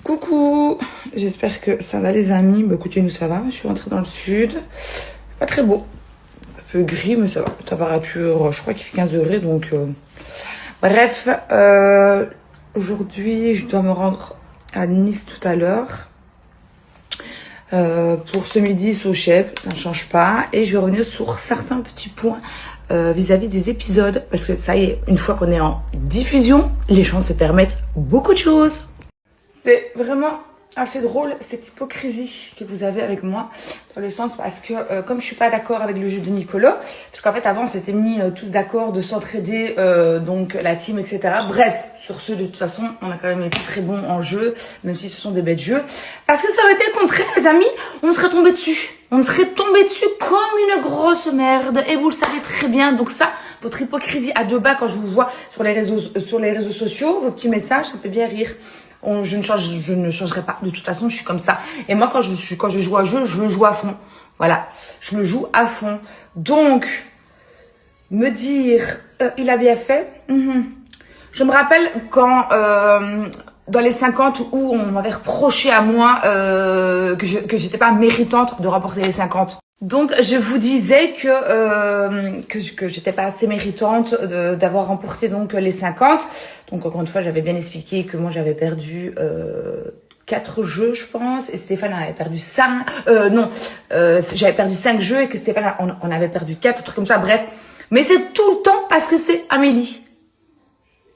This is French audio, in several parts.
Coucou, j'espère que ça va les amis. Bah écoutez, nous ça va, je suis rentrée dans le sud. Pas très beau, un peu gris mais ça va. Température, je crois qu'il fait 15 degrés donc... Bref, aujourd'hui je dois me rendre à Nice tout à l'heure. Pour ce midi, Sochep, ça ne change pas. Et je vais revenir sur certains petits points vis-à-vis des épisodes. Parce que ça y est, une fois qu'on est en diffusion, les gens se permettent beaucoup de choses. C'est vraiment assez drôle cette hypocrisie que vous avez avec moi. Dans le sens parce que comme je suis pas d'accord avec le jeu de Nicolas, parce qu'en fait avant on s'était mis tous d'accord de s'entraider, donc la team, etc. Bref, sur ce de toute façon on a quand même été très bons en jeu, même si ce sont des bêtes jeux. Parce que ça aurait été le contraire les amis, on serait tombé dessus. On serait tombé dessus comme une grosse merde. Et vous le savez très bien. Donc ça, votre hypocrisie à deux bas quand je vous vois sur les réseaux sociaux, vos petits messages, ça fait bien rire. Je ne changerai pas. De toute façon, je suis comme ça. Et moi, quand je joue à jeu, je le joue à fond. Voilà. Je le joue à fond. Donc, me dire, il a bien fait. Je me rappelle quand, dans les 50 où on m'avait reproché à moi que j'étais pas méritante de remporter les 50. Donc je vous disais que j'étais pas assez méritante d'avoir remporté donc les 50. Donc encore une fois, j'avais bien expliqué que moi j'avais perdu 4 jeux, je pense, et Stéphane avait perdu 5. J'avais perdu 5 jeux et que Stéphane on avait perdu 4, un truc comme ça. Bref, mais c'est tout le temps parce que c'est Amélie.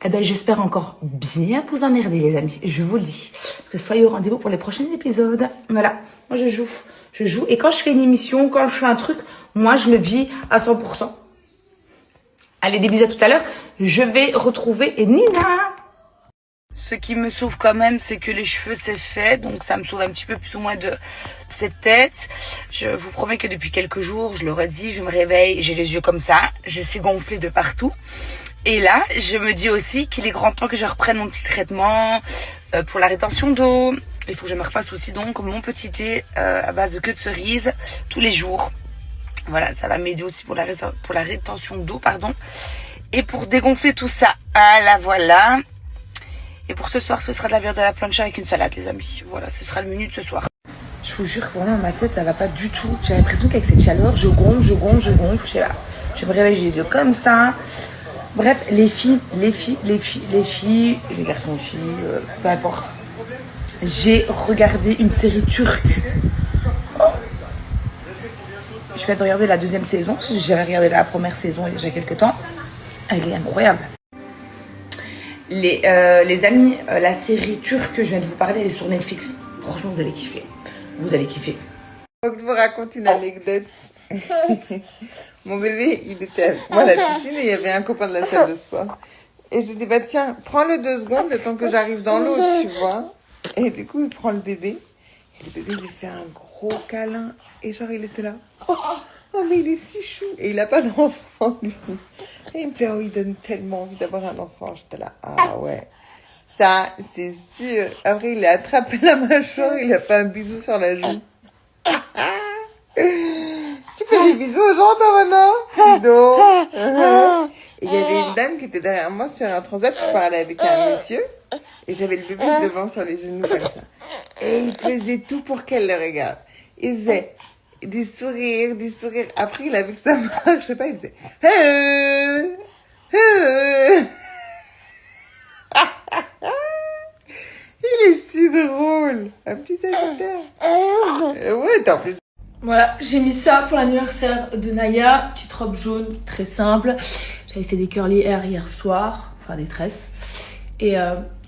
Eh ben, j'espère encore bien vous emmerder, les amis. Je vous le dis. Parce que soyez au rendez-vous pour les prochains épisodes. Voilà. Moi, je joue. Je joue. Et quand je fais une émission, quand je fais un truc, moi, je le vis à 100%. Allez, des bisous à tout à l'heure. Je vais retrouver Nina. Ce qui me sauve quand même, c'est que les cheveux, c'est fait. Donc, ça me sauve un petit peu plus ou moins de cette tête. Je vous promets que depuis quelques jours, je l'aurais dit, je me réveille, j'ai les yeux comme ça. Je suis gonflée de partout. Et là, je me dis aussi qu'il est grand temps que je reprenne mon petit traitement pour la rétention d'eau. Il faut que je me refasse aussi donc mon petit thé à base de queue de cerise tous les jours. Voilà, ça va m'aider aussi pour la rétention d'eau, pardon. Et pour dégonfler tout ça, ah là voilà. Et pour ce soir, ce sera de la viande de la plancha avec une salade, les amis. Voilà, ce sera le menu de ce soir. Je vous jure que vraiment, ma tête, ça va pas du tout. J'ai l'impression qu'avec cette chaleur, je gonfle. Je sais pas. Je me réveille, j'ai les yeux comme ça. Bref, les filles, et les garçons aussi, peu importe. J'ai regardé une série turque. Je viens de regarder la deuxième saison. J'ai regardé la première saison il y a déjà quelques temps. Elle est incroyable. Les amis, la série turque que je viens de vous parler, elle est sur Netflix. Franchement, vous allez kiffer. Vous allez kiffer. Faut que je vous raconte une anecdote. Mon bébé, il était avec moi à la piscine et il y avait un copain de la salle de sport. Et je lui dis, bah tiens, prends-le 2 secondes le temps que j'arrive dans l'eau, tu vois. Et du coup, il prend le bébé. Et le bébé, il lui fait un gros câlin. Et genre, il était là. Oh, mais il est si chou. Et il a pas d'enfant, lui. Et il me fait, oh, il donne tellement envie d'avoir un enfant. J'étais là, ah ouais. Ça, c'est sûr. Après, il a attrapé la mâchoire, il a fait un bisou sur la joue. Tu fais des bisous aux gens, toi, maintenant? Non. Et il y avait une dame qui était derrière moi sur un transat qui parlait avec un monsieur. Et j'avais le bébé devant sur les genoux comme ça. Et il faisait tout pour qu'elle le regarde. Il faisait des sourires. Après, il a vu que ça marchait pas, il faisait... Il est si drôle. Un petit sagittaire. Ouais, t'en plus. Voilà, j'ai mis ça pour l'anniversaire de Naya. Petite robe jaune, très simple. J'avais fait des curly hair hier soir, enfin des tresses. Et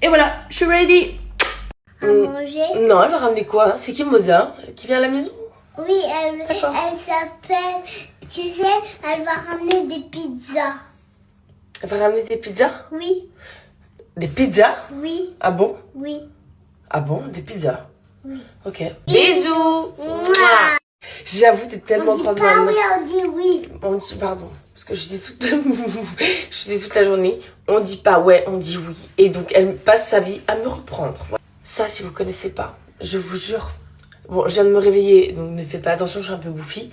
voilà, je suis ready. À manger? Non, elle va ramener quoi? C'est qui Moza? Qui vient à la maison? Oui, elle s'appelle, tu sais, elle va ramener des pizzas. Elle va ramener des pizzas? Oui, Des pizzas? oui, Ah bon? oui. Ah bon? Des pizzas? Oui. Ok. Bisous. Mouah. J'avoue, t'es tellement On dit grande pas maman. oui, on dit oui. On dit pardon, parce que je dis toute la journée. On dit pas ouais, on dit oui. Et donc elle passe sa vie à me reprendre. Ça, si vous connaissez pas, je vous jure. Bon, je viens de me réveiller, donc ne faites pas attention, je suis un peu bouffie.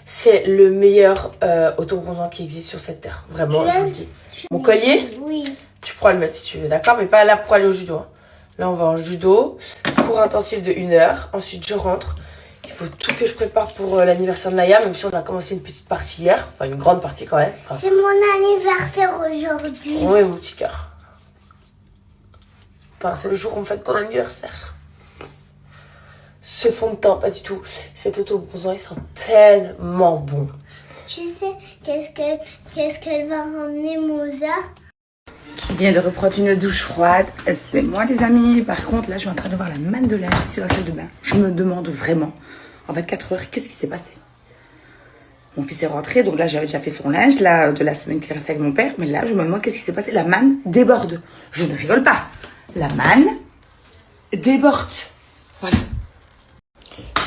C'est le meilleur autobronzant qui existe sur cette terre. Vraiment, je vous le dis. Mon collier, Oui. tu pourras le mettre si tu veux, d'accord? Mais pas là pour aller au judo. Hein. Là, on va en judo. Cours intensif de 1 heure. Ensuite, je rentre. Il faut tout que je prépare pour l'anniversaire de Naya, même si on a commencé une petite partie hier. Enfin, une grande partie quand même. Enfin, c'est mon anniversaire aujourd'hui. oui, mon petit cœur. Enfin, c'est le jour où on fête ton anniversaire. Ce fond de teint, pas du tout. Cet auto-bronzant, il sent tellement bon. Tu sais, qu'est-ce qu'elle va ramener, Moza? Qui vient de reprendre une douche froide, c'est moi les amis. Par contre là je suis en train de voir la manne de linge ici dans la salle de bain. Je me demande vraiment, en 24 heures, qu'est-ce qui s'est passé? Mon fils est rentré, donc là j'avais déjà fait son linge là, de la semaine qui est restée avec mon père. Mais là je me demande qu'est-ce qui s'est passé. La manne déborde. Je ne rigole pas. La manne déborde. Voilà.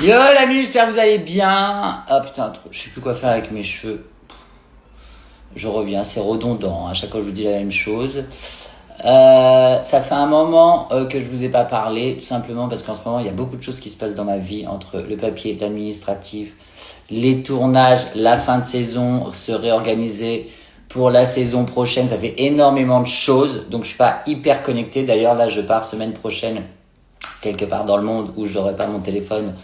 Yo l'ami, j'espère que vous allez bien. Ah putain, je sais plus quoi faire avec mes cheveux. Je reviens, c'est redondant, à chaque fois je vous dis la même chose. Ça fait un moment que je vous ai pas parlé, tout simplement parce qu'en ce moment il y a beaucoup de choses qui se passent dans ma vie, entre le papier, l'administratif, les tournages, la fin de saison, se réorganiser pour la saison prochaine. Ça fait énormément de choses, donc je suis pas hyper connecté. D'ailleurs là je pars semaine prochaine quelque part dans le monde où je n'aurai pas mon téléphone.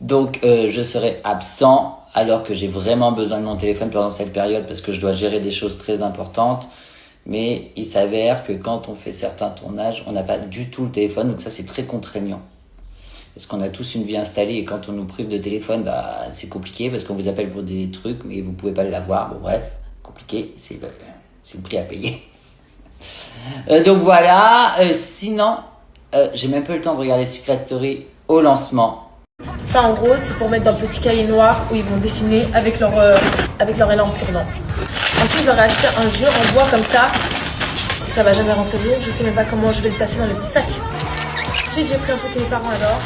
Donc je serai absent alors que j'ai vraiment besoin de mon téléphone pendant cette période parce que je dois gérer des choses très importantes. Mais il s'avère que quand on fait certains tournages, on n'a pas du tout le téléphone. Donc ça, c'est très contraignant. Parce qu'on a tous une vie installée et quand on nous prive de téléphone, bah, c'est compliqué parce qu'on vous appelle pour des trucs mais vous pouvez pas l'avoir. Bon bref, compliqué, c'est le prix à payer. Donc voilà, sinon, j'ai même pas eu le temps de regarder Secret Story au lancement. Ça, en gros, c'est pour mettre dans le petit cahier noir où ils vont dessiner avec leur élan pur-dent. Ensuite, je leur ai acheté un jeu en bois comme ça. Ça va jamais rentrer dedans. Je sais même pas comment je vais le placer dans le petit sac. Ensuite, j'ai pris un truc que les parents adorent.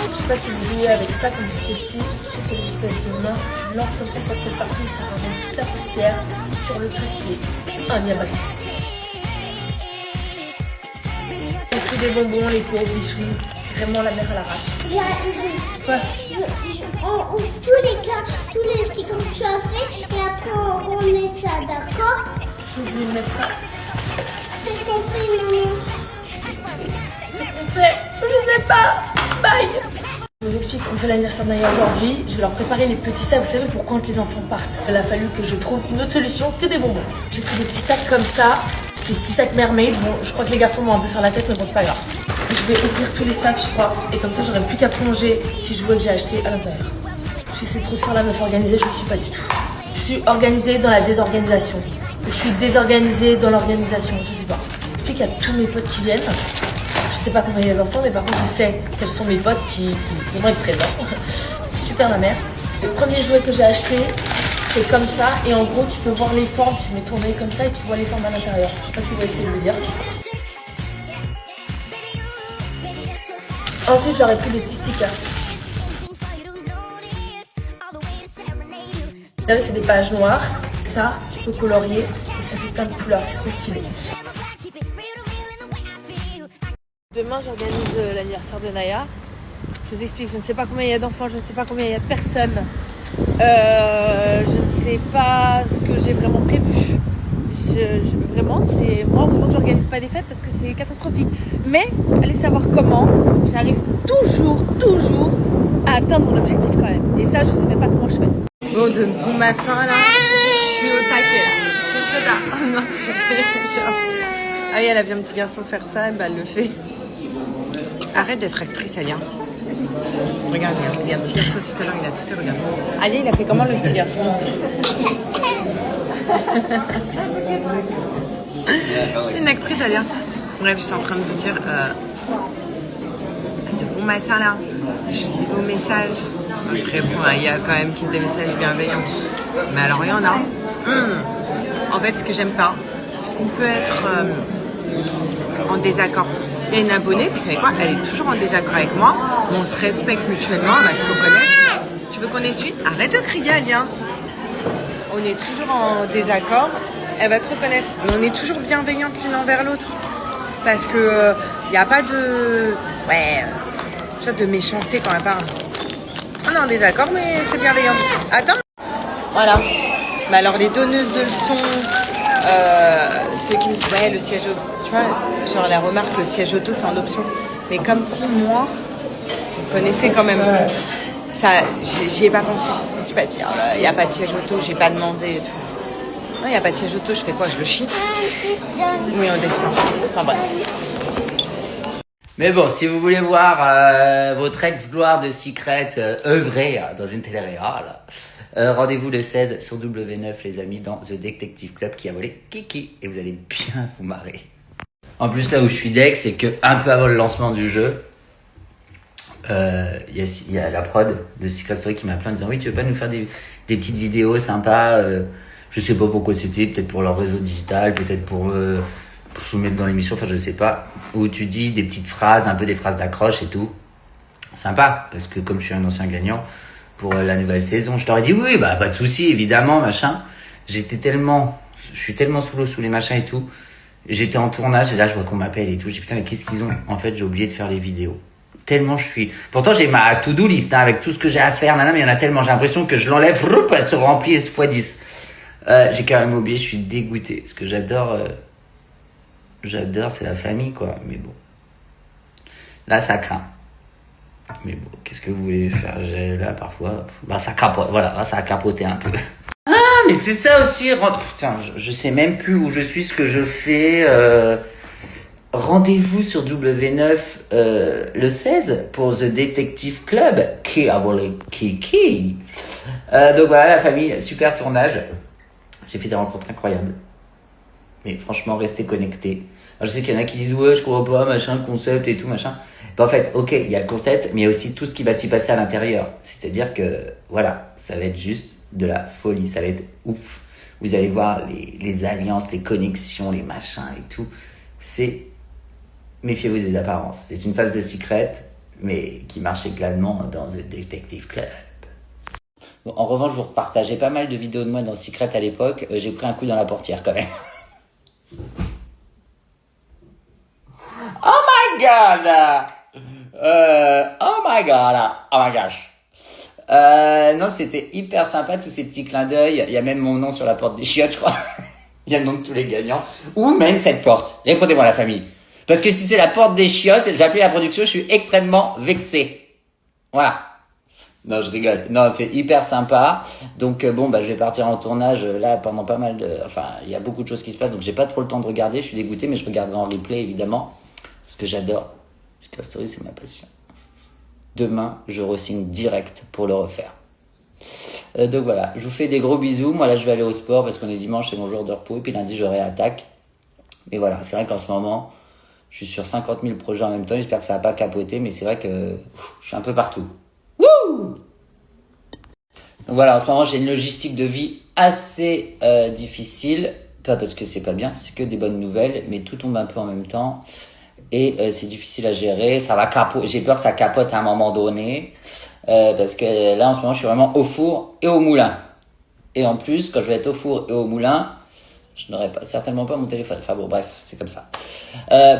Je sais pas si vous jouez avec ça quand vous étiez petit. C'est des espèces de mains. Tu lances comme ça se fait partout et ça ramène toute la poussière sur le truc. C'est un yabat. J'ai pris des bonbons, les pauvres bichous. Vraiment la mère à l'arrache. Ouais. On ouvre tous les stickers que tu as fait et après on remet ça, d'accord? J'ai oublié de mettre ça. Qu'est-ce qu'on fait, maman? Qu'est-ce qu'on fait? Je sais pas. Bye. Je vous explique, on fait l'anniversaire de Naya aujourd'hui. Je vais leur préparer les petits sacs, vous savez, pour quand les enfants partent. Il a fallu que je trouve une autre solution que des bonbons. J'ai pris des petits sacs comme ça, des petits sacs mermaid. Bon, je crois que les garçons vont un peu faire la tête, mais bon, c'est pas grave. Je vais ouvrir tous les sacs, je crois, et comme ça, j'aurai plus qu'à plonger si je vois que j'ai acheté à l'intérieur. J'essaie trop de faire la meuf organisée, je ne suis pas du tout. Je suis organisée dans la désorganisation. Je suis désorganisée dans l'organisation, je sais pas. Puis qu'il y a tous mes potes qui viennent. Je sais pas combien il y a d'enfants, mais par contre, je sais quels sont mes potes qui vont être présents. Super ma mère. Le premier jouet que j'ai acheté, c'est comme ça, et en gros, tu peux voir les formes. Tu mets ton œil comme ça et tu vois les formes à l'intérieur. Je sais pas si vous voyez ce que je veux dire. Ensuite, je leur ai pris des petits stickers. Là, c'est des pages noires. Ça, tu peux colorier et ça fait plein de couleurs. C'est trop stylé. Demain, j'organise l'anniversaire de Naya. Je vous explique, je ne sais pas combien il y a d'enfants, je ne sais pas combien il y a de personnes. Je ne sais pas ce que j'ai vraiment prévu. Vraiment, c'est moi, heureusement que j'organise pas des fêtes parce que c'est catastrophique. Mais allez savoir comment, j'arrive toujours à atteindre mon objectif quand même. Et ça, je sais même pas comment je fais. Bon matin là, je suis au taquet là. Qu'est-ce que t'as? Oh non, je fais genre. Ah oui, elle a vu un petit garçon faire ça, bah elle le fait. Arrête d'être actrice, Alia. Regarde, il y a un petit garçon aussi tout à l'heure, il a toussé, regarde. Alia, il a fait comment le petit garçon? C'est une actrice, Alia. Bref, j'étais en train de vous dire de bon matin là. Je dis vos messages. Je réponds, il y a quand même des messages bienveillants. Mais alors il y en a. En fait, ce que j'aime pas, c'est qu'on peut être en désaccord. Il y a une abonnée, vous savez quoi, elle est toujours en désaccord avec moi. On se respecte mutuellement, on va se reconnaître. Tu veux qu'on essuie? Arrête de crier, Alia. On est toujours en désaccord. Elle va se reconnaître. Mais on est toujours bienveillantes l'une envers l'autre. Parce que il n'y a pas de... de méchanceté quand elle parle. On est en désaccord, mais c'est bienveillant. Attends. Voilà. Mais alors, les donneuses de leçons, ceux qui me disent, ouais, le siège Tu vois, genre la remarque, le siège auto, c'est en option. Mais comme si moi, vous connaissez quand même. Ça, j'y ai pas pensé. Je me suis pas dit, il n'y a pas de siège auto, j'ai pas demandé et tout. Non, il n'y a pas de siège auto, je fais quoi? Je le chie? Oui, on descend. Enfin bref. Mais bon, si vous voulez voir votre ex-gloire de Secret œuvrer dans une télé-réale, rendez-vous le 16 sur W9, les amis, dans The Detective Club qui a volé Kiki. Et vous allez bien vous marrer. En plus, là où je suis deck, c'est que un peu avant le lancement du jeu, il y a la prod de Secret Story qui m'a appelé en disant oui, tu veux pas nous faire des petites vidéos sympas, je sais pas pourquoi c'était, peut-être pour leur réseau digital, peut-être pour vous mettre dans l'émission, enfin je sais pas, où tu dis des petites phrases, un peu des phrases d'accroche et tout. Sympa, parce que comme je suis un ancien gagnant pour la nouvelle saison, je t'aurais dit oui, bah pas de souci, évidemment, machin. Je suis tellement sous l'eau, sous les machins et tout. J'étais en tournage et là je vois qu'on m'appelle et tout. J'ai dit putain, mais qu'est-ce qu'ils ont? En fait, j'ai oublié de faire les vidéos. Tellement je suis. Pourtant, j'ai ma to-do list hein, avec tout ce que j'ai à faire, mais il y en a tellement. J'ai l'impression que je l'enlève, elle se remplit x 10. J'ai quand même oublié, je suis dégoûté. Ce que j'adore, c'est la famille, quoi. Mais bon. Là, ça craint. Mais bon, qu'est-ce que vous voulez faire? Là, parfois, bah, ça capote. Voilà, là, ça a capoté un peu. Ah, mais c'est ça aussi. Putain, je sais même plus où je suis, ce que je fais. Rendez-vous sur W9 le 16 pour The Detective Club qui a volé Kiki. Donc voilà la famille, super tournage. J'ai fait des rencontres incroyables. Mais franchement, restez connectés. Alors, je sais qu'il y en a qui disent ouais, je comprends pas, machin, concept et tout, machin. Ben, en fait, ok, il y a le concept, mais il y a aussi tout ce qui va s'y passer à l'intérieur. C'est-à-dire que, voilà, ça va être juste de la folie, ça va être ouf. Vous allez voir les alliances, les connexions, les machins et tout. Méfiez-vous des apparences. C'est une phase de Secret, mais qui marche également dans The Detective Club. Bon, en revanche, je vous repartageais pas mal de vidéos de moi dans Secret à l'époque. J'ai pris un coup dans la portière quand même. Oh my god! Oh my god! Oh my gosh! Non, c'était hyper sympa, tous ces petits clins d'œil. Il y a même mon nom sur la porte des chiottes, je crois. Il y a le nom de tous les gagnants. Où mène cette porte? Répondez-moi la famille. Parce que si c'est la porte des chiottes, je vais appeler la production, je suis extrêmement vexé. Voilà. Non, je rigole. Non, c'est hyper sympa. Donc bon, bah je vais partir en tournage là pendant pas mal de... Enfin, il y a beaucoup de choses qui se passent, donc j'ai pas trop le temps de regarder. Je suis dégoûté, mais je regarderai en replay évidemment. Parce que j'adore. Secret Story, c'est ma passion. Demain, je re-signe direct pour le refaire. Donc voilà, je vous fais des gros bisous. Moi là, je vais aller au sport parce qu'on est dimanche, c'est mon jour de repos. Et puis lundi, j'aurai attaque. Mais voilà, c'est vrai qu'en ce moment... Je suis sur 50 000 projets en même temps. J'espère que ça va pas capoter, mais c'est vrai que je suis un peu partout. Wouh! Donc voilà, en ce moment, j'ai une logistique de vie assez difficile. Pas parce que c'est pas bien, c'est que des bonnes nouvelles, mais tout tombe un peu en même temps. Et c'est difficile à gérer. Ça va capoter. J'ai peur que ça capote à un moment donné. Parce que là, en ce moment, je suis vraiment au four et au moulin. Et en plus, quand je vais être au four et au moulin, je n'aurai certainement pas mon téléphone. Enfin bon, bref, c'est comme ça.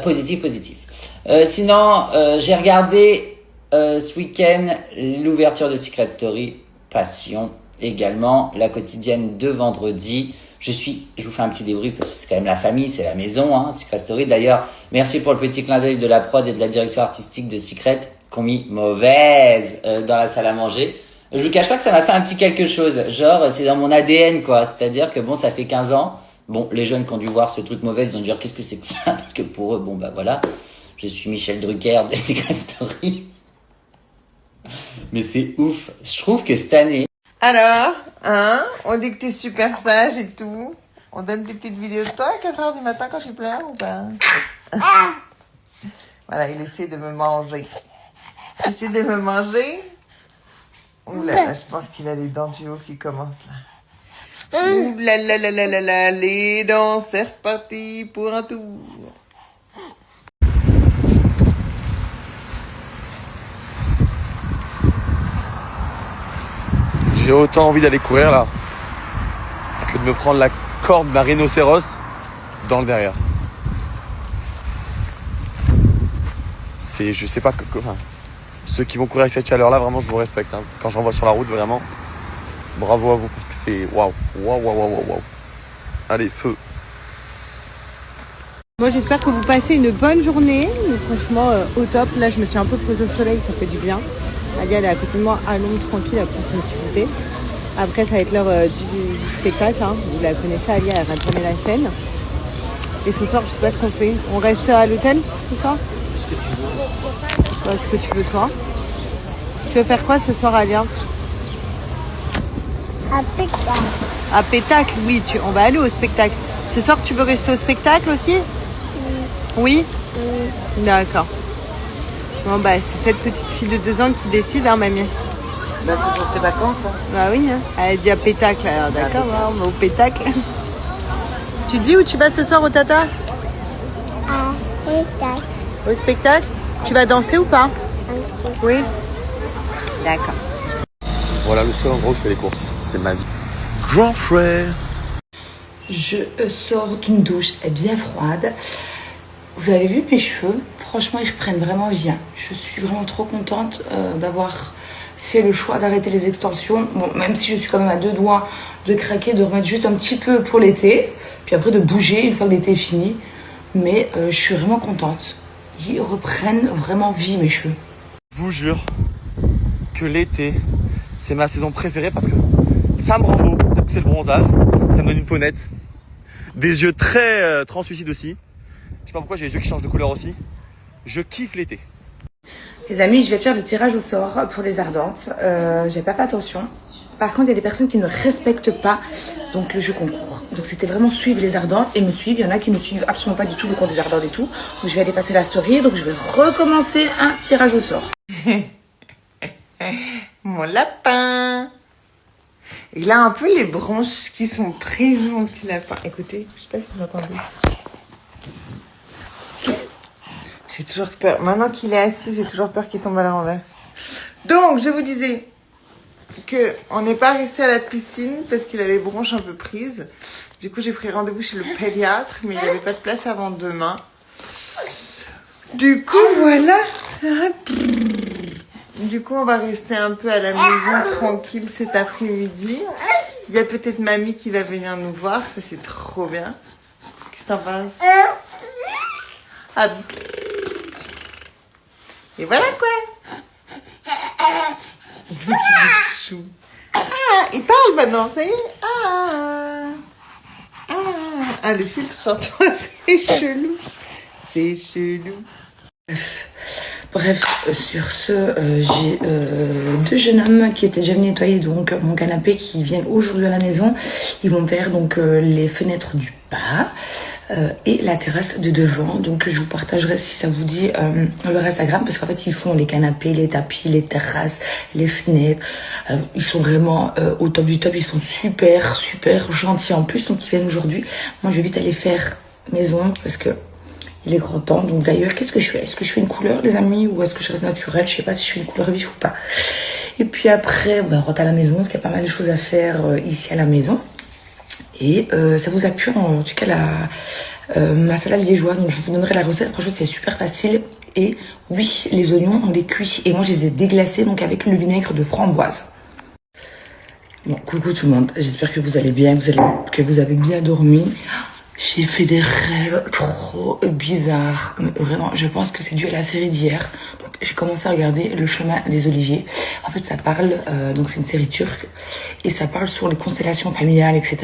Positif. Sinon, j'ai regardé ce week-end l'ouverture de Secret Story. Passion également. La quotidienne de vendredi. Je vous fais un petit débrief parce que c'est quand même la famille, c'est la maison, hein, Secret Story. D'ailleurs, merci pour le petit clin d'œil de la prod et de la direction artistique de Secret qui ont mis mauvaise dans la salle à manger. Je vous cache pas que ça m'a fait un petit quelque chose. Genre, c'est dans mon ADN, quoi. C'est-à-dire que bon, ça fait 15 ans. Bon, les jeunes qui ont dû voir ce truc mauvais, ils ont dû dire qu'est-ce que c'est que ça? Parce que pour eux, bon, bah voilà. Je suis Michel Drucker de Secret Story. Mais c'est ouf. Je trouve que cette année... Alors, hein, on dit que t'es super sage et tout. On donne des petites vidéos de toi à 4h du matin quand je pleure ou pas? Voilà, il essaie de me manger. Il essaie de me manger. Ouh là là, je pense qu'il a les dents du haut qui commencent là. Ouh là là là là là là, les dents, c'est reparti pour un tour. J'ai autant envie d'aller courir là que de me prendre la corde d'un rhinocéros dans le derrière. Je sais pas, enfin, ceux qui vont courir avec cette chaleur là, vraiment je vous respecte. Hein. Quand j'en vois sur la route, vraiment, bravo à vous parce que c'est waouh. Allez, feu. Moi j'espère que vous passez une bonne journée, mais franchement au top. Là je me suis un peu posée au soleil, ça fait du bien. Alia elle est à côté de moi, à l'ombre tranquille, elle prend son petit goûter. Après ça va être l'heure du spectacle, hein. Vous la connaissez, Alia elle rate jamais la scène. Et ce soir je sais pas ce qu'on fait. On reste à l'hôtel ce soir? Ce que tu veux. Ouais, ce que tu veux toi. Tu veux faire quoi ce soir Alia? Un spectacle. À Pétacle, oui, on va aller au spectacle. Ce soir tu veux rester au spectacle aussi? Oui. D'accord. Bon bah c'est cette petite fille de 2 ans qui décide, hein mamie. Bah c'est pour ses vacances. Hein. Bah oui, hein. Elle dit à Pétacle, alors d'accord, on va au Pétacle. Tu dis où tu vas ce soir au Tata? Un spectacle. Au spectacle? Tu vas danser ou pas? Oui. D'accord. Voilà le seul endroit où je fais les courses. C'est ma vie. Grand frère. Je sors d'une douche bien froide. Vous avez vu mes cheveux? Franchement, ils reprennent vraiment bien. Je suis vraiment trop contente d'avoir fait le choix d'arrêter les extensions. Bon, même si je suis quand même à 2 doigts de craquer, de remettre juste un petit peu pour l'été. Puis après de bouger une fois que l'été est fini. Mais je suis vraiment contente. Ils reprennent vraiment vie, mes cheveux. Je vous jure que l'été, c'est ma saison préférée parce que ça me rend beau. Peut-être que c'est le bronzage. Ça me donne une peau nette. Des yeux très translucides aussi. Je sais pas pourquoi j'ai les yeux qui changent de couleur aussi. Je kiffe l'été. Les amis, je vais faire le tirage au sort pour les ardentes. J'ai pas fait attention. Par contre, il y a des personnes qui ne respectent pas donc le jeu concours. Donc c'était vraiment suivre les ardentes et me suivre. Il y en a qui ne suivent absolument pas du tout le compte des ardentes et tout. Donc je vais aller passer la story. Donc je vais recommencer un tirage au sort. Mon lapin. Il a un peu les branches qui sont prises, mon petit lapin. Écoutez, je sais pas si vous entendez. J'ai toujours peur. Maintenant qu'il est assis, j'ai toujours peur qu'il tombe à la renverse. Donc, je vous disais que on n'est pas resté à la piscine parce qu'il a les branches un peu prises. Du coup, j'ai pris rendez-vous chez le pédiatre, mais il n'y avait pas de place avant demain. Du coup, voilà. Du coup, on va rester un peu à la maison tranquille cet après-midi. Il y a peut-être mamie qui va venir nous voir. Ça, c'est trop bien. Qu'est-ce que t'en penses? Ah. Et voilà quoi. Chou. Ah, il parle maintenant, ça y est. Ah, le filtre sur toi, c'est chelou. C'est chelou. Bref, sur ce, j'ai 2 jeunes hommes qui étaient déjà venus nettoyer donc mon canapé qui viennent aujourd'hui à la maison. Ils vont faire donc les fenêtres du bas et la terrasse de devant. Donc je vous partagerai si ça vous dit leur Instagram parce qu'en fait ils font les canapés, les tapis, les terrasses, les fenêtres. Ils sont vraiment au top du top. Ils sont super gentils en plus. Donc ils viennent aujourd'hui. Moi je vais vite aller faire maison parce que il est grand temps. Donc d'ailleurs, qu'est-ce que je fais? Est-ce que je fais une couleur, les amis, ou est-ce que je reste naturelle? Je sais pas si je fais une couleur vif ou pas. Et puis après, on rentre à la maison, parce qu'il y a pas mal de choses à faire ici à la maison. Et ça vous a plu, en tout cas, ma salade liégeoise. Donc je vous donnerai la recette. Franchement, c'est super facile. Et oui, les oignons, on les cuit. Et moi, je les ai déglacés donc avec le vinaigre de framboise. Bon, coucou tout le monde. J'espère que vous allez bien, que vous avez bien dormi. J'ai fait des rêves trop bizarres. Mais vraiment, je pense que c'est dû à la série d'hier. Donc, j'ai commencé à regarder Le Chemin des Oliviers. En fait, ça parle, donc c'est une série turque, et ça parle sur les constellations familiales, etc.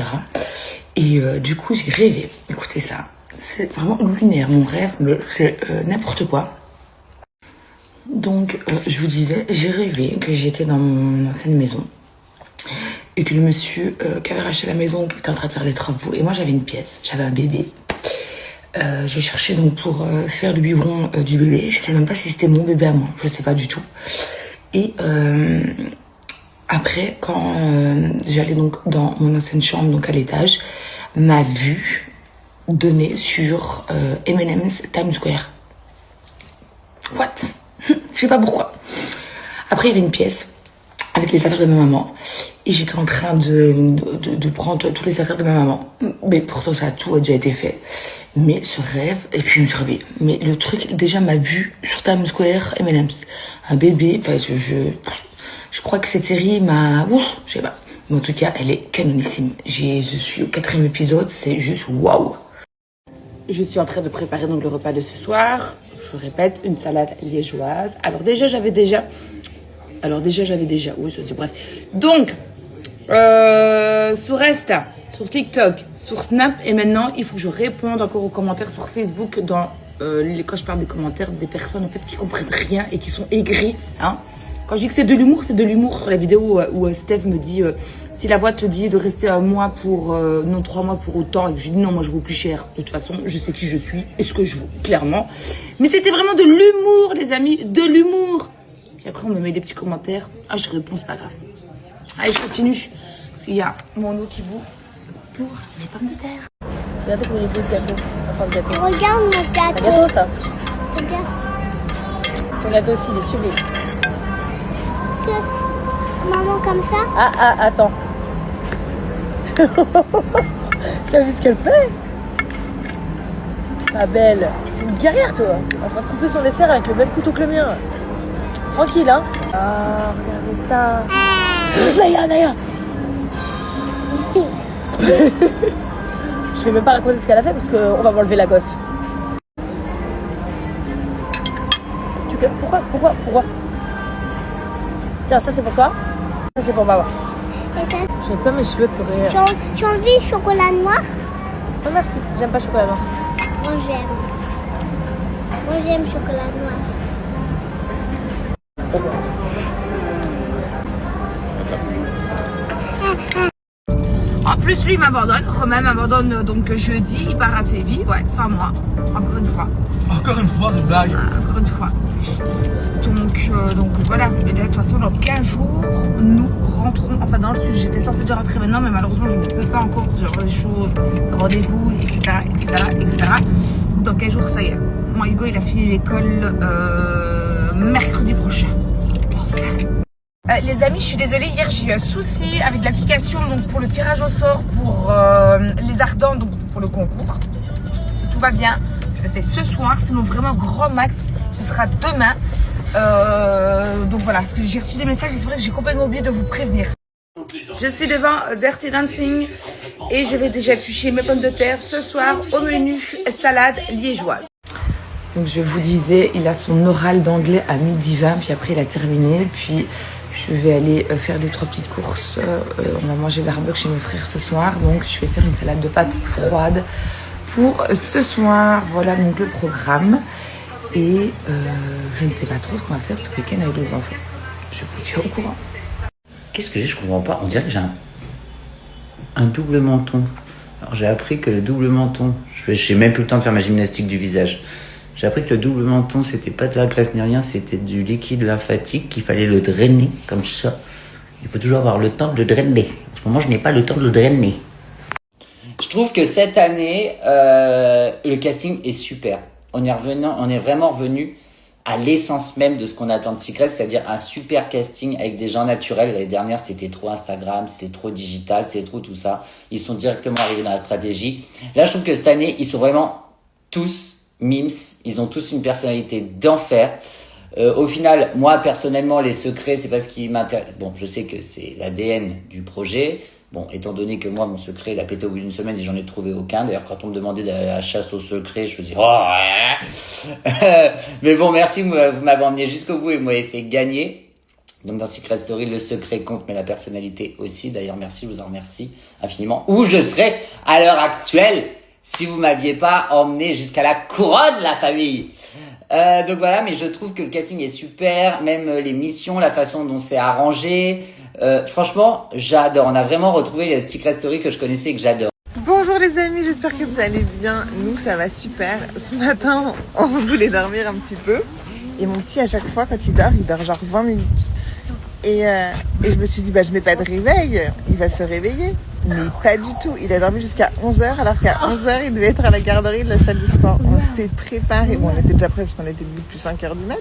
Et du coup, j'ai rêvé. Écoutez ça. C'est vraiment lunaire, mon rêve, mais c'est n'importe quoi. Donc, je vous disais, j'ai rêvé que j'étais dans mon ancienne maison. Et que le monsieur qui avait racheté la maison, qui était en train de faire les travaux, et moi j'avais une pièce, j'avais un bébé. J'ai cherché donc pour faire le biberon du bébé. Je sais même pas si c'était mon bébé à moi, je sais pas du tout. Et après, quand j'allais donc dans mon ancienne chambre, donc à l'étage, ma vue donnait sur M&M's Times Square. What? Je sais pas pourquoi. Après, il y avait une pièce avec les affaires de ma maman. Et j'étais en train de prendre toutes les affaires de ma maman. Mais pourtant, ça a tout déjà été fait. Mais ce rêve, et puis je me suis réveillée. Mais le truc, déjà, m'a vue sur Times Square, M&M's. Un bébé, enfin, je crois que cette série m'a... Ouf, je sais pas. Mais en tout cas, elle est canonissime. Je suis au 4e épisode, c'est juste waouh. je suis en train de préparer donc le repas de ce soir. Je répète, une salade liégeoise. Alors déjà, j'avais déjà... Oui, ça c'est bref. Donc, sur Insta, sur TikTok, sur Snap, et maintenant, il faut que je réponde encore aux commentaires sur Facebook quand je parle des commentaires des personnes en fait qui comprennent rien et qui sont aigris. Hein. Quand je dis que c'est de l'humour, c'est de l'humour. Sur la vidéo où Steph me dit si la voix te dit de rester un mois pour non 3 mois pour autant, et que je dis non, moi je vaux plus cher. De toute façon, je sais qui je suis et ce que je vaux, clairement. Mais c'était vraiment de l'humour, les amis, de l'humour. Puis après, on me met des petits commentaires. Ah, je réponds, c'est pas grave. Allez, je continue. Parce qu'il y a mon eau qui bout pour les pommes de terre. Regardez comment j'ai beau ce gâteau. Enfin, ce gâteau. Regarde mon Un gâteau. gâteau, ça. Regarde. Ton gâteau aussi, il est sublime. Maman, comme ça. Ah, attends. T'as vu ce qu'elle fait? Ma belle. C'est une guerrière, toi. En train de couper son dessert avec le même couteau que le mien. Tranquille, hein. Ah, regardez ça. Naya. Je vais même pas raconter ce qu'elle a fait parce qu'on va m'enlever la gosse. Pourquoi? Tiens, ça c'est pour toi. Ça c'est pour maman. J'aime pas mes cheveux pour rire. Tu as envie chocolat noir? Non merci, j'aime pas le chocolat noir. Moi j'aime chocolat noir. En plus, lui m'abandonne. Romain m'abandonne donc jeudi. Il part à Séville. Ouais, sans moi. Encore une fois. Encore une fois, c'est blague. Encore une fois. Donc voilà. Et de toute façon, dans 15 jours, nous rentrons. Enfin, dans le sud. J'étais censée déjà rentrer maintenant, mais malheureusement, je ne peux pas encore. Genre des choses, rendez-vous, etc. Dans 15 jours, ça y est. Moi, Hugo, il a fini l'école mercredi prochain. Les amis, je suis désolée, hier j'ai eu un souci avec l'application donc pour le tirage au sort pour les ardents, donc pour le concours. Si tout va bien, je le fais ce soir, sinon vraiment grand max, ce sera demain. Donc voilà, parce que j'ai reçu des messages et c'est vrai que j'ai complètement oublié de vous prévenir. Je suis devant Dirty Dancing et je vais déjà éplucher mes pommes de terre ce soir au menu salade liégeoise. Donc je vous disais, il a son oral d'anglais à 12h20, puis après il a terminé, puis je vais aller faire 2-3 petites courses. On va manger barbecue chez mes frères ce soir, donc je vais faire une salade de pâtes froide pour ce soir. Voilà donc le programme. Et je ne sais pas trop ce qu'on va faire ce week-end avec les enfants. Je vous tiens au courant. Qu'est-ce que j'ai? Je comprends pas. On dirait que j'ai un double menton. Alors j'ai appris que le double menton, j'ai même plus le temps de faire ma gymnastique du visage. J'ai appris que le double menton, c'était pas de la graisse ni rien, c'était du liquide lymphatique qu'il fallait le drainer comme ça. Il faut toujours avoir le temps de le drainer. En ce moment, je n'ai pas le temps de le drainer. Je trouve que cette année, le casting est super. On est vraiment revenu à l'essence même de ce qu'on attend de Secret, c'est-à-dire un super casting avec des gens naturels. L'année dernière, c'était trop Instagram, c'était trop digital, c'était trop tout ça. Ils sont directement arrivés dans la stratégie. Là, je trouve que cette année, ils sont vraiment tous mimes, ils ont tous une personnalité d'enfer. Au final, moi personnellement, les secrets, c'est pas ce qui m'intéresse. Bon, je sais que c'est l'ADN du projet. Bon, étant donné que moi, mon secret, il a pété au bout d'une semaine et j'en ai trouvé aucun. D'ailleurs, quand on me demandait d'aller à la chasse au secret, je me dis, oh, ouais. Mais bon, merci, vous m'avez emmené jusqu'au bout et vous m'avez fait gagner. Donc, dans Secret Story, le secret compte, mais la personnalité aussi. D'ailleurs, merci, je vous en remercie infiniment. Où je serais à l'heure actuelle si vous m'aviez pas emmené jusqu'à la couronne, la famille. Donc voilà, mais je trouve que le casting est super, même les missions, la façon dont c'est arrangé. Franchement, j'adore. On a vraiment retrouvé le Secret Story que je connaissais et que j'adore. Bonjour les amis, j'espère que vous allez bien. Nous, ça va super. Ce matin, on voulait dormir un petit peu. Et mon petit, à chaque fois, quand il dort genre 20 minutes. Et je me suis dit, je mets pas de réveil, il va se réveiller. Mais pas du tout. Il a dormi jusqu'à 11h, alors qu'à 11h, il devait être à la garderie de la salle de sport. On s'est préparé. Bon, on était déjà prêts parce qu'on était depuis 5h du mat'.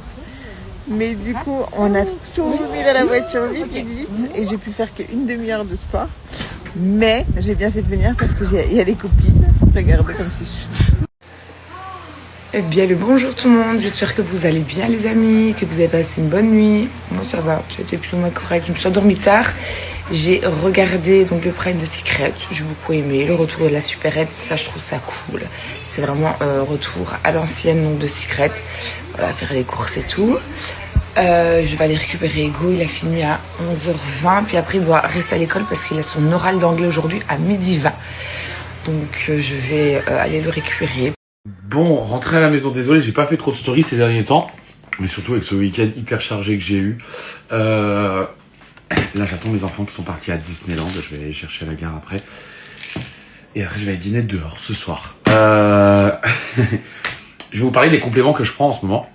Mais du coup, on a tout mis dans la voiture vite. Et j'ai pu faire qu'une demi-heure de sport. Mais j'ai bien fait de venir parce qu'il y a les copines. Regardez comme c'est chou. Eh bien le bonjour tout le monde, j'espère que vous allez bien les amis, que vous avez passé une bonne nuit. Moi ça va, j'ai été plus ou moins correct, je me suis endormie tard. J'ai regardé donc le Prime de Secret, j'ai beaucoup aimé. Le retour de la supérette, ça je trouve ça cool. C'est vraiment retour à l'ancienne donc de Secret. Voilà, faire les courses et tout. Je vais aller récupérer Ego, il a fini à 11h20. Puis après il doit rester à l'école parce qu'il a son oral d'anglais aujourd'hui à 12h20. Donc je vais aller le récupérer. Bon, rentrer à la maison, désolé, j'ai pas fait trop de stories ces derniers temps. Mais surtout avec ce week-end hyper chargé que j'ai eu. Là, j'attends mes enfants qui sont partis à Disneyland. Je vais aller les chercher à la gare après. Et après, je vais aller dîner dehors ce soir. Je vais vous parler des compléments que je prends en ce moment.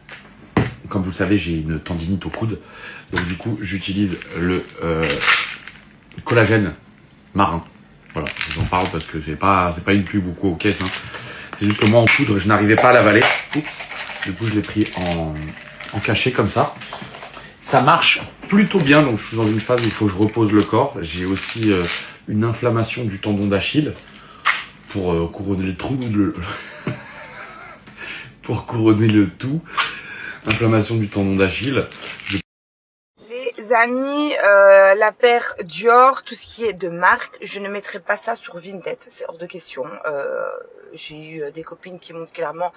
Comme vous le savez, j'ai une tendinite au coude. Donc du coup, j'utilise le collagène marin. Voilà, je vous en parle parce que c'est pas une pub ou quoi aux caisses. Hein. C'est juste que moi, en poudre, je n'arrivais pas à l'avaler. Oups. Du coup, je l'ai pris en cachet comme ça. Ça marche plutôt bien, donc je suis dans une phase où il faut que je repose le corps. J'ai aussi une inflammation du tendon d'Achille pour couronner le trou. Pour couronner le tout. Inflammation du tendon d'Achille. Les amis, la paire Dior, tout ce qui est de marque, je ne mettrai pas ça sur Vinted, c'est hors de question. J'ai eu des copines qui montrent clairement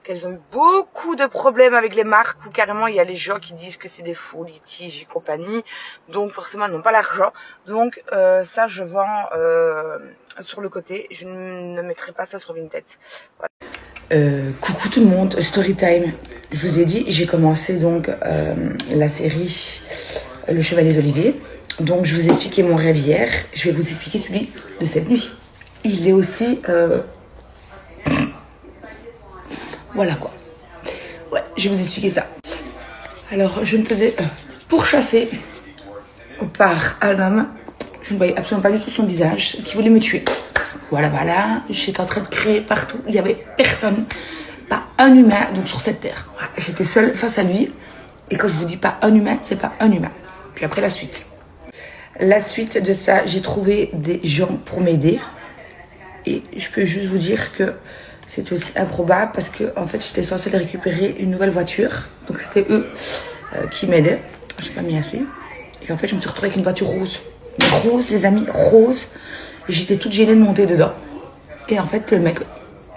qu'elles ont eu beaucoup de problèmes avec les marques, où carrément il y a les gens qui disent que c'est des fous, litiges et compagnie, donc forcément elles n'ont pas l'argent. Donc ça je vends sur le côté, je ne mettrai pas ça sur Vinted. Voilà. Coucou tout le monde, Storytime. Je vous ai dit, j'ai commencé donc la série Le Chevalier Olivier. Donc je vous ai expliqué mon rêve hier, je vais vous expliquer celui de cette nuit. Il est aussi... Voilà quoi. Ouais, je vais vous expliquer ça. Alors je me faisais pourchasser par un homme. Je ne voyais absolument pas du tout son visage, qui voulait me tuer. Voilà, j'étais en train de crier partout. Il n'y avait personne, pas un humain donc sur cette terre. Voilà, j'étais seule face à lui. Et quand je vous dis pas un humain, c'est pas un humain. Puis après la suite. La suite de ça, j'ai trouvé des gens pour m'aider. Et je peux juste vous dire que c'était aussi improbable parce que en fait, j'étais censée récupérer une nouvelle voiture. Donc c'était eux qui m'aidaient. J'ai pas mis assez. Et en fait, je me suis retrouvée avec une voiture rose. Mais rose, les amis, rose. J'étais toute gênée de monter dedans. Et en fait, le mec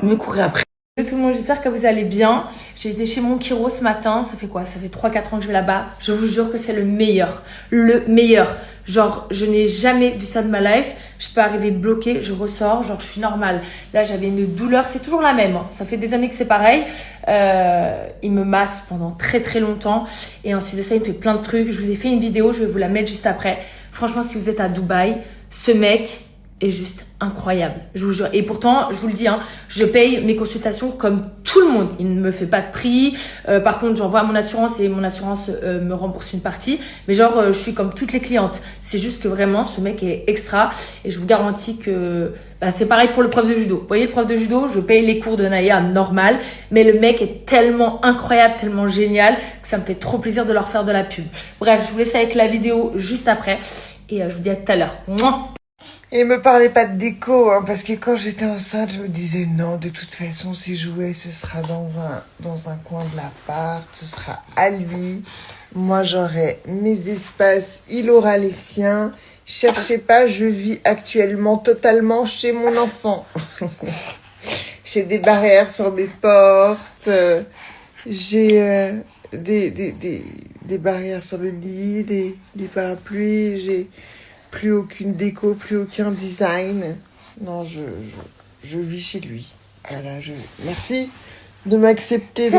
me courait après. Tout le monde, j'espère que vous allez bien. J'ai été chez mon chiro ce matin. Ça fait quoi? Ça fait 3-4 ans que je vais là-bas. Je vous jure que c'est le meilleur. Le meilleur. Genre, je n'ai jamais vu ça de ma life. Je peux arriver bloquée, je ressors, genre je suis normale. Là, j'avais une douleur, c'est toujours la même. Hein. Ça fait des années que c'est pareil. Il me masse pendant très longtemps. Et ensuite de ça, il me fait plein de trucs. Je vous ai fait une vidéo, je vais vous la mettre juste après. Franchement, si vous êtes à Dubaï, ce mec est juste incroyable, je vous jure. Et pourtant, je vous le dis, hein, je paye mes consultations comme tout le monde. Il ne me fait pas de prix. Par contre, j'envoie à mon assurance et mon assurance me rembourse une partie. Mais genre, je suis comme toutes les clientes. C'est juste que vraiment, ce mec est extra. Et je vous garantis que c'est pareil pour le prof de judo. Vous voyez, le prof de judo, je paye les cours de Naya normal. Mais le mec est tellement incroyable, tellement génial que ça me fait trop plaisir de leur faire de la pub. Bref, je vous laisse avec la vidéo juste après. Et je vous dis à tout à l'heure. Mouah. Et me parlez pas de déco, hein, parce que quand j'étais enceinte, je me disais non, de toute façon, ces jouets, ce sera dans un coin de l'appart, ce sera à lui. Moi, j'aurai mes espaces, il aura les siens. Cherchez pas, je vis actuellement totalement chez mon enfant. J'ai des barrières sur mes portes, j'ai des barrières sur le lit, des parapluies, j'ai plus aucune déco, plus aucun design. Non, je vis chez lui. Voilà, merci de m'accepter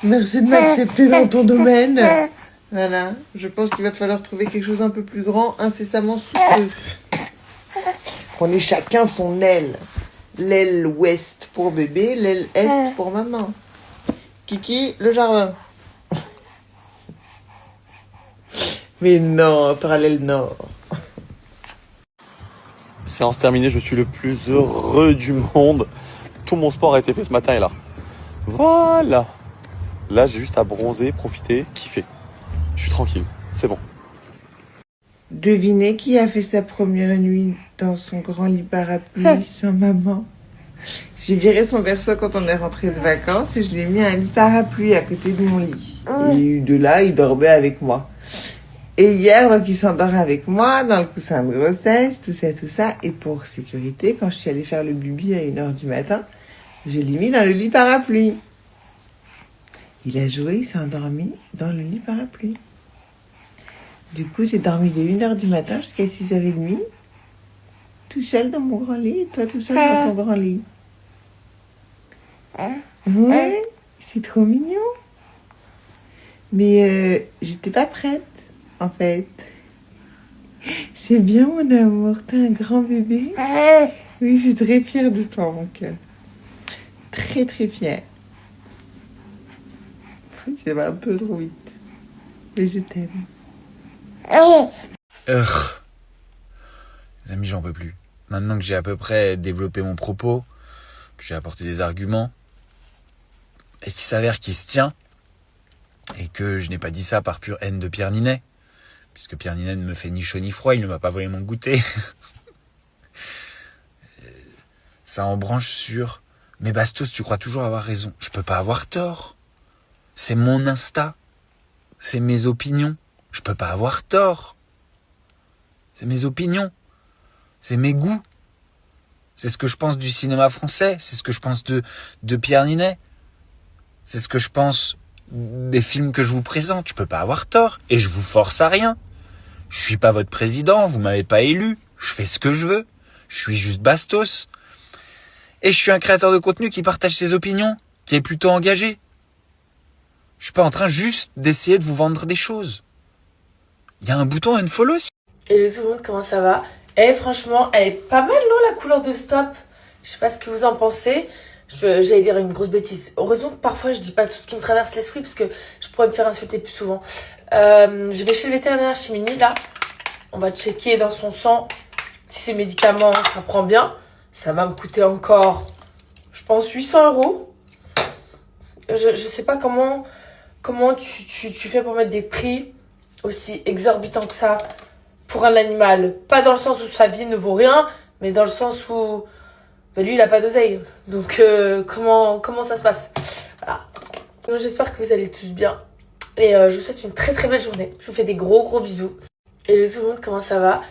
merci de m'accepter dans ton domaine. Voilà, je pense qu'il va te falloir trouver quelque chose un peu plus grand, incessamment sous peu. On est chacun son aile. L'aile ouest pour bébé, l'aile est pour maman. Kiki, le jardin. Mais non, t'auras l'aile nord. Séance terminée, je suis le plus heureux du monde. Tout mon sport a été fait ce matin et là. Voilà. Là, j'ai juste à bronzer, profiter, kiffer. Je suis tranquille, c'est bon. Devinez qui a fait sa première nuit dans son grand lit parapluie sans maman. J'ai viré son berceau quand on est rentré de vacances et je lui ai mis un lit parapluie à côté de mon lit. Et de là, il dormait avec moi. Et hier, donc, il s'endort avec moi dans le coussin de grossesse, tout ça. Et pour sécurité, quand je suis allée faire le bubi à 1h du matin, je l'ai mis dans le lit parapluie. Il a joué, il s'est endormi dans le lit parapluie. Du coup, j'ai dormi de 1h du matin jusqu'à 6h30, tout seul dans mon grand lit, et toi tout seul dans ton grand lit. Ouais, c'est trop mignon. Mais j'étais pas prête, en fait. C'est bien, mon amour, t'as un grand bébé. Oui, je suis très fière de toi, mon cœur. Très, très fière. Tu vas un peu trop vite. Mais je t'aime. Les amis, j'en peux plus. Maintenant que j'ai à peu près développé mon propos, que j'ai apporté des arguments, et qu'il s'avère qu'il se tient, et que je n'ai pas dit ça par pure haine de Pierre Ninet, puisque Pierre Ninet ne me fait ni chaud ni froid, il ne m'a pas volé mon goûter. Ça embranche sur « Mais Bastos, tu crois toujours avoir raison. Je peux pas avoir tort. C'est mon Insta. C'est mes opinions. Je peux pas avoir tort. C'est mes opinions. C'est mes goûts. C'est ce que je pense du cinéma français. C'est ce que je pense de Pierre Ninet. C'est ce que je pense des films que je vous présente. Je peux pas avoir tort. Et je vous force à rien. Je suis pas votre président. Vous m'avez pas élu. Je fais ce que je veux. Je suis juste Bastos. Et je suis un créateur de contenu qui partage ses opinions, qui est plutôt engagé. Je suis pas en train juste d'essayer de vous vendre des choses. Il y a un bouton unfollow. Hello tout le monde, comment ça va? Franchement, elle est pas mal, non, la couleur de Stop? Je sais pas ce que vous en pensez. J'allais dire une grosse bêtise. Heureusement que parfois je dis pas tout ce qui me traverse l'esprit parce que je pourrais me faire insulter plus souvent. Je vais chez le vétérinaire, chez Mini, là. On va checker dans son sang si ses médicaments, ça prend bien. Ça va me coûter encore, je pense, 800 €. Je sais pas comment tu fais pour mettre des prix aussi exorbitants que ça pour un animal. Pas dans le sens où sa vie ne vaut rien, mais dans le sens où lui, il a pas d'oseille. Donc, comment ça se passe? Voilà. Donc, j'espère que vous allez tous bien. Et je vous souhaite une très très belle journée. Je vous fais des gros bisous. Hello tout le monde, comment ça va?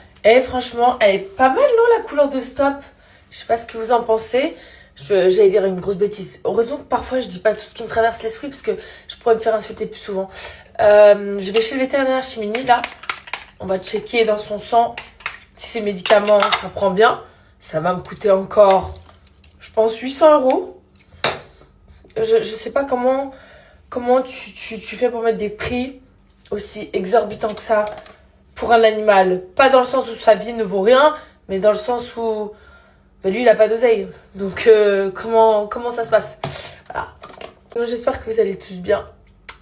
Franchement, elle est pas mal, non, la couleur de Stop? Je sais pas ce que vous en pensez. J'allais dire une grosse bêtise. Heureusement que parfois je dis pas tout ce qui me traverse l'esprit parce que je pourrais me faire insulter plus souvent. Je vais chez le vétérinaire, chez Mini, là. On va checker dans son sang si ses médicaments, ça prend bien. Ça va me coûter encore, je pense, 800 €. Je sais pas comment tu fais pour mettre des prix aussi exorbitants que ça pour un animal. Pas dans le sens où sa vie ne vaut rien, mais dans le sens où lui, il a pas d'oseille. Donc, comment ça se passe? Voilà. Donc, j'espère que vous allez tous bien.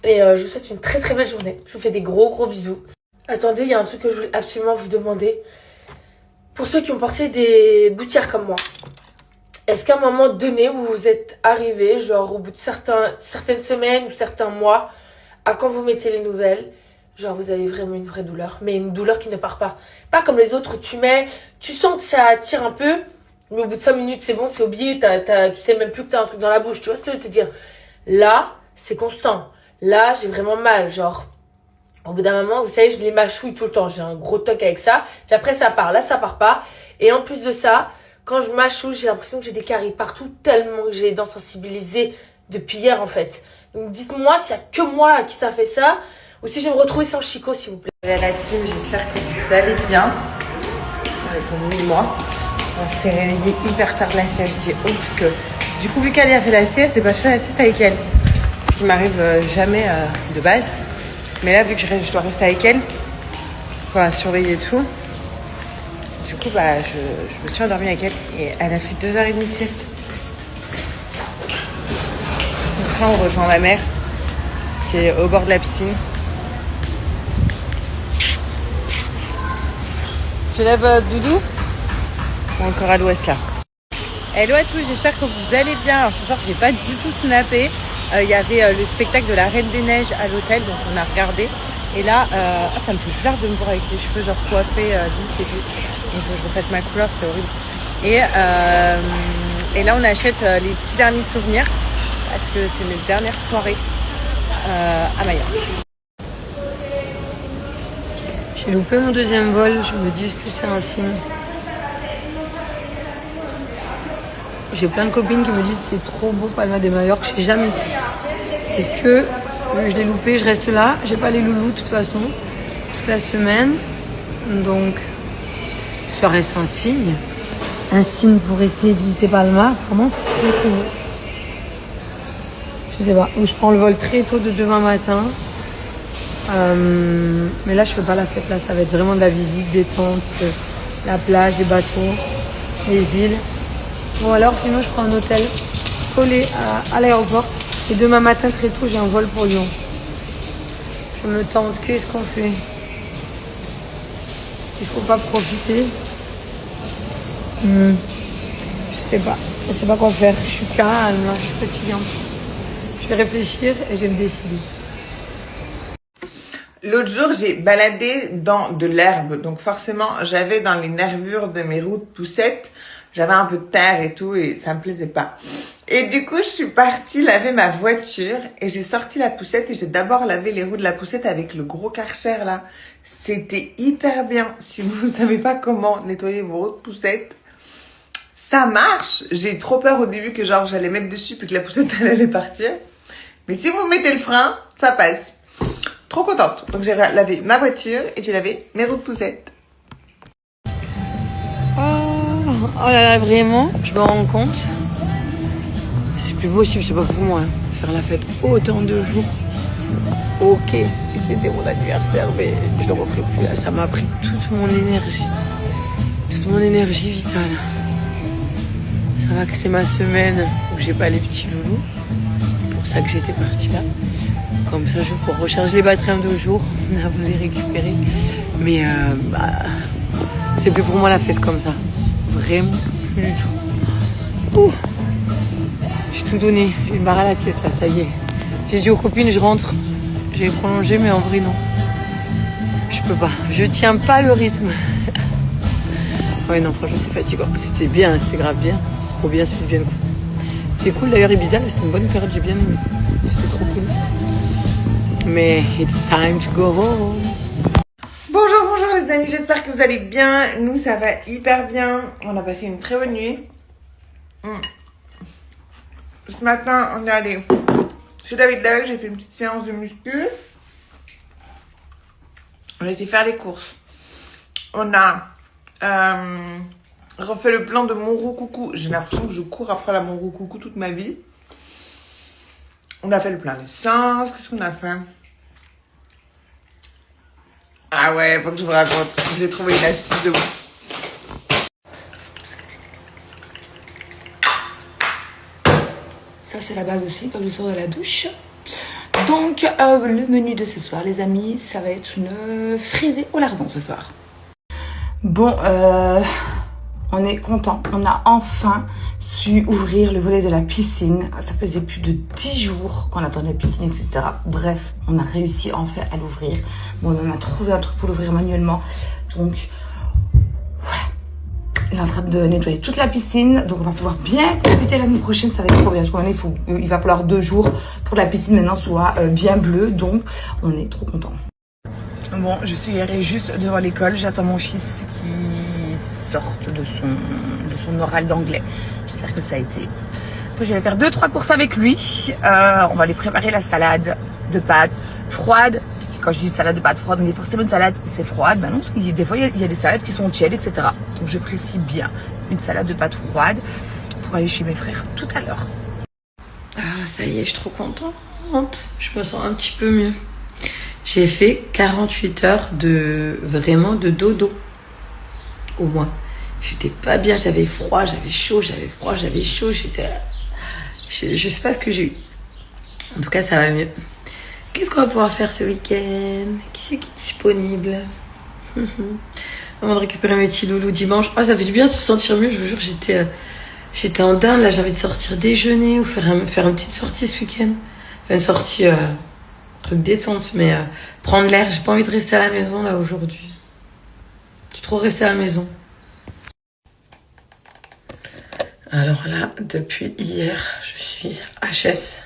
Et je vous souhaite une très très belle journée. Je vous fais des gros bisous. Attendez, il y a un truc que je voulais absolument vous demander. Pour ceux qui ont porté des gouttières comme moi, est-ce qu'à un moment donné, vous vous êtes arrivé, genre au bout de certaines semaines ou certains mois, à quand vous mettez les nouvelles, genre vous avez vraiment une vraie douleur, mais une douleur qui ne part pas. Pas comme les autres où tu sens que ça tire un peu, mais au bout de 5 minutes, c'est bon, c'est oublié, tu sais même plus que t'as un truc dans la bouche. Tu vois ce que je veux te dire? Là, c'est constant. Là, j'ai vraiment mal. Genre, au bout d'un moment, vous savez, je les mâchouille tout le temps. J'ai un gros toc avec ça. Puis après, ça part. Là, ça part pas. Et en plus de ça, quand je mâchouille, j'ai l'impression que j'ai des caries partout tellement que j'ai les dents sensibilisées depuis hier, en fait. Donc, dites-moi s'il y a que moi à qui ça fait ça ou si je vais me retrouver sans Chico, s'il vous plaît. La team, j'espère que vous allez bien. Pour nous et moi. On s'est réveillé hyper tard la sieste, je dis oh, parce que du coup vu qu'elle a fait la sieste, je fais la sieste avec elle. Ce qui m'arrive jamais de base. Mais là vu que je dois rester avec elle, pour la surveiller et tout, du coup je me suis endormie avec elle et elle a fait 2h30 de sieste. Donc là on rejoint ma mère qui est au bord de la piscine. Tu lèves Doudou? Ou encore à l'ouest là. Hello à tous, j'espère que vous allez bien. Alors ce soir j'ai pas du tout snappé. Il y avait le spectacle de la Reine des Neiges à l'hôtel, donc on a regardé. Et là, ça me fait bizarre de me voir avec les cheveux genre coiffés, lisses et tout. Il faut que je refasse ma couleur, c'est horrible. Et là on achète les petits derniers souvenirs parce que c'est notre dernière soirée à Majorque. J'ai loupé mon deuxième vol, je me dis que c'est un signe. J'ai plein de copines qui me disent c'est trop beau Palma de Majorque, je n'ai jamais fait. Est-ce que vu que je l'ai loupé, je reste là? J'ai pas les loulous de toute façon, toute la semaine. Donc, serait-ce un signe? Un signe pour rester visiter Palma? Vraiment, c'est trop trop beau. Je sais pas, ou je prends le vol très tôt de demain matin. Mais là, je fais pas la fête, là, ça va être vraiment de la visite, détente, la plage, les bateaux, les îles. Bon, alors sinon, je prends un hôtel collé à l'aéroport. Et demain matin, très tôt, j'ai un vol pour Lyon. Je me tente, qu'est-ce qu'on fait? Est-ce qu'il faut pas profiter? Je sais pas quoi faire. Je suis calme, là, je suis fatiguée en plus. Je vais réfléchir et je vais me décider. L'autre jour, j'ai baladé dans de l'herbe. Donc forcément, j'avais dans les nervures de mes roues de poussette, j'avais un peu de terre et tout et ça me plaisait pas. Et du coup, je suis partie laver ma voiture et j'ai sorti la poussette et j'ai d'abord lavé les roues de la poussette avec le gros Karcher là. C'était hyper bien. Si vous savez pas comment nettoyer vos roues de poussette, ça marche. J'ai eu trop peur au début que genre j'allais mettre dessus puis que la poussette elle allait partir. Mais si vous mettez le frein, ça passe. Trop contente. Donc j'ai lavé ma voiture et j'ai lavé mes roues de poussette. Oh là là, vraiment, je me rends compte. C'est plus possible, c'est pas pour moi. Faire la fête autant de jours. Ok, c'était mon anniversaire, mais je le referai plus. Là, ça m'a pris toute mon énergie vitale. Ça va que c'est ma semaine où j'ai pas les petits loulous. C'est pour ça que j'étais partie là. Comme ça, je pourrais recharger les batteries en 2 jours avant de les récupérer. Mais c'est plus pour moi la fête comme ça. Vraiment plus du tout. Ouh. J'ai tout donné. J'ai une barre à la tête là, ça y est. J'ai dit aux copines, je rentre. J'ai prolongé, mais en vrai, non. Je peux pas. Je tiens pas le rythme. Ouais, non, franchement, c'est fatigant. C'était bien, c'était grave bien. C'est trop bien, c'était bien cool. C'est cool d'ailleurs, Ibiza, c'était une bonne période, j'ai bien aimé. C'était trop cool. Mais it's time to go home. Bonjour les amis, j'espère que vous allez bien. Nous, ça va hyper bien. On a passé une très bonne nuit. Ce matin, on est allé chez David Dog, j'ai fait une petite séance de muscu. On a été faire les courses. On a refait le plan de Monroe-Coucou. J'ai l'impression que je cours après la Monroe-Coucou toute ma vie. On a fait le plein d'essence. Qu'est-ce qu'on a fait? Ah ouais, faut que je vous raconte. J'ai trouvé une astuce de ouf. Ça, c'est la base aussi quand je sors de la douche. Donc, le menu de ce soir, les amis, ça va être une frisée au lardon ce soir. Bon, on est content. On a enfin su ouvrir le volet de la piscine. Ça faisait plus de 10 jours qu'on attendait la piscine, etc. Bref, on a réussi enfin à l'ouvrir. Bon, on a trouvé un truc pour l'ouvrir manuellement. Donc, voilà. Il est en train de nettoyer toute la piscine. Donc, on va pouvoir bien profiter la semaine prochaine. Ça va être trop bien. Parce qu'il va falloir 2 jours pour que la piscine maintenant soit bien bleue. Donc, on est trop contents. Bon, je suis garée juste devant l'école. J'attends mon fils qui sorte de son oral d'anglais. J'espère que ça a été. Après, je vais faire 2-3 courses avec lui. On va lui préparer la salade de pâtes froide. Quand je dis salade de pâtes froide, on dit forcément une salade, c'est froide. Ben non, parce que des fois, il y a des salades qui sont tièdes, etc. Donc, je précise bien une salade de pâtes froide pour aller chez mes frères tout à l'heure. Ah, ça y est, je suis trop contente. Je me sens un petit peu mieux. J'ai fait 48 heures de dodo. Au moins. J'étais pas bien, j'avais froid, j'avais chaud, j'avais froid, j'avais chaud. Je sais pas ce que j'ai eu. En tout cas, ça va mieux. Qu'est-ce qu'on va pouvoir faire ce week-end? Qui c'est qui est disponible? Avant de récupérer mes petits loulous dimanche. Ah, ça fait du bien de se sentir mieux, je vous jure, j'étais en dinde, là, j'ai envie de sortir déjeuner ou faire une petite sortie ce week-end. Enfin, une sortie, truc détente, mais prendre l'air. J'ai pas envie de rester à la maison, là, aujourd'hui. Je suis trop restée à la maison. Alors là, depuis hier, je suis HS.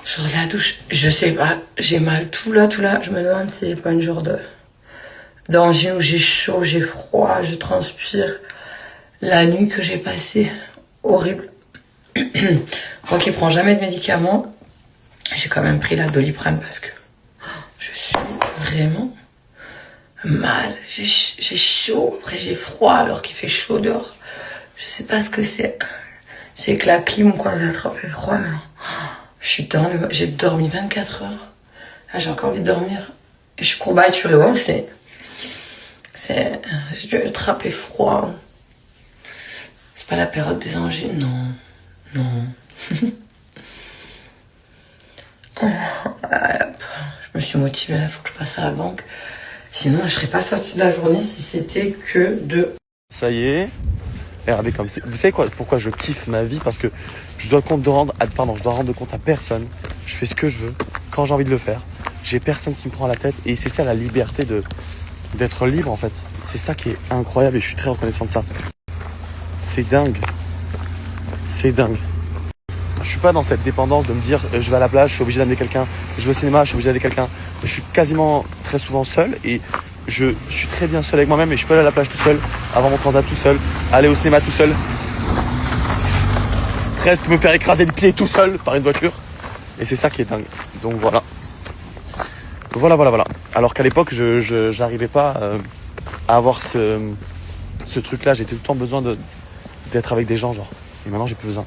Je sors de la douche, je sais pas, j'ai mal tout là. Je me demande si c'est pas une genre de d'angine où j'ai chaud, j'ai froid, je transpire. La nuit que j'ai passée, horrible. Moi qui prends jamais de médicaments, j'ai quand même pris la Doliprane parce que je suis vraiment mal. J'ai chaud, après j'ai froid alors qu'il fait chaud dehors. Je sais pas ce que c'est. C'est que la clim ou quoi m'a attrapé froid maintenant. J'ai dormi 24 heures. Là j'ai encore envie de dormir. Et je suis courbaturée, ouais, j'ai dû attraper froid. C'est pas la période des angines, non. Je me suis motivée, là, faut que je passe à la banque. Sinon, je serais pas sortie de la journée si c'était que de... Ça y est. Et regardez comme c'est. Vous savez quoi, pourquoi je kiffe ma vie? Parce que je dois rendre compte à personne. Je fais ce que je veux, quand j'ai envie de le faire. J'ai personne qui me prend la tête. Et c'est ça la liberté d'être libre en fait. C'est ça qui est incroyable et je suis très reconnaissant de ça. C'est dingue. C'est dingue. Je suis pas dans cette dépendance de me dire je vais à la plage, je suis obligé d'amener quelqu'un. Je vais au cinéma, je suis obligé d'amener quelqu'un. Je suis quasiment très souvent seul et je suis très bien seul avec moi-même et je peux aller à la plage tout seul, avoir mon transat tout seul, aller au cinéma tout seul. Presque me faire écraser le pied tout seul par une voiture. Et c'est ça qui est dingue. Donc voilà. Voilà. Alors qu'à l'époque, je n'arrivais pas à avoir ce truc-là. J'étais tout le temps besoin d'être avec des gens, genre. Et maintenant, j'ai plus besoin.